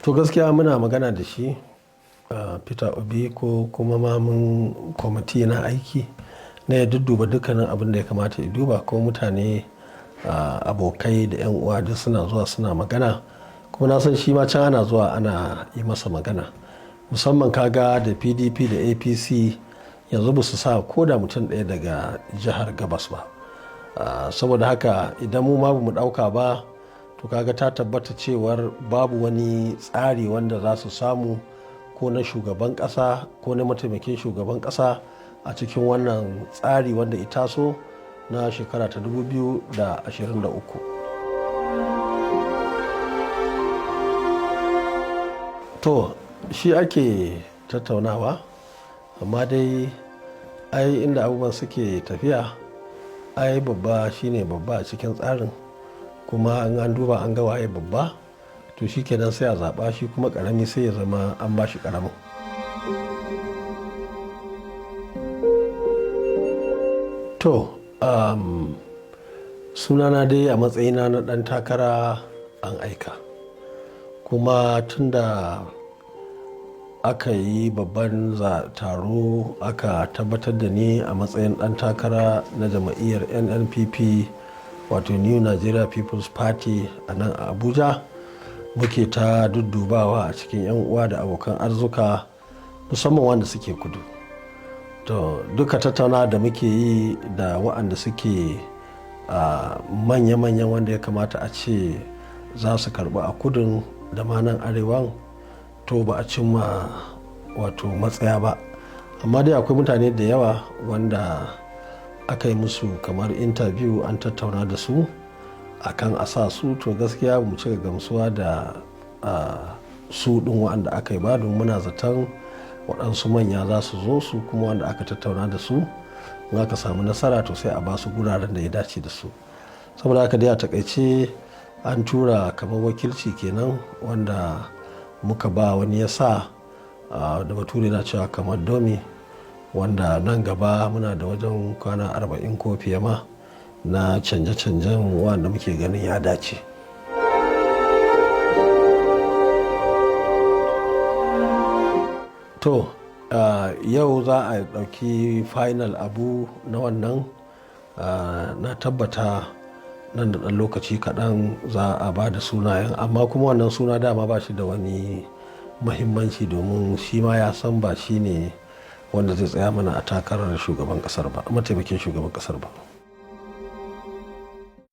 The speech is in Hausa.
To gaskiya muna magana da shi Peter Obi ko kuma ma mun kwamiti na aiki na ya dudduba dukkanin abin da ya kamata ya duba, ko mutane abokai da 'yan uwa duk suna zuwa suna magana, kuma na san shi ma can ana zuwa ana yi masa magana. Musamman kaga da PDP da APC yanzu ba su sa ko da mutum ɗaya daga jihar Gabas ba. Saboda haka idan mu ma ba mu ɗauka ba, to kaga ta tabbata cewar babu wani tsari wanda za su samu ko na shugaban ƙasa ko na mataimakin shugaban ƙasa a cikin wannan tsari wanda ita so na shekara ta 2023. To shi ake tattaunawa, amma dai ai inda abubuwan suke tafiya ai babba shine babba a cikin tsarin, kuma an duba an ga waye babba to shi kenan sai a zaɓa shi, kuma ƙarami sai ya zama an ba shi ƙaramin. To sunana dai a matsayina na ɗan takara an aika, kuma tunda aka yi babban taro aka tabbatar da ni a matsayin ɗan takara na jam'iyyar NNPP wato New Nigeria People's Party a nan a Abuja, muke ta duddubawa a cikin 'yan uwa da abokan arzuka musamman wanda suke kudu. To duka tattauna da muke yi da waɗanda suke manya-manyan wanda ya kamata a ce za su karɓi a kudin da ma nan arewan, to ba a cimma wato matsaya ba. Amma dai akwai mutane da yawa wanda aka yi musu kamar interview, an tattauna da su akan a sa su. To gaskiya mu cika gamsuwa da su ɗin wanda aka yi ba, don muna zaton waɗansu manya za su zo su kuma wanda aka tattauna da su, in aka samu nasara to sai a ba su guraren da ya dace da su. Saboda haka dai a takaice an tura kamar wakilci kenan wanda muka ba wani ya sa da bature na cewa kamar domi, wanda nan gaba muna da wajen kwana 40 ko fiye ma na canje-canjen wanda muke ganin ya dace. To yau za a ɗauki final abu na wannan, na tabbata nan da ɗan lokaci kaɗan za a ba da sunayen, amma kuma wannan suna dama ba shi da wani mahimmanci, domin shi ma ya san ba shi ne wanda zai tsaya mana a takarar shugaban ƙasar ba, mataimakin shugaban ƙasar ba.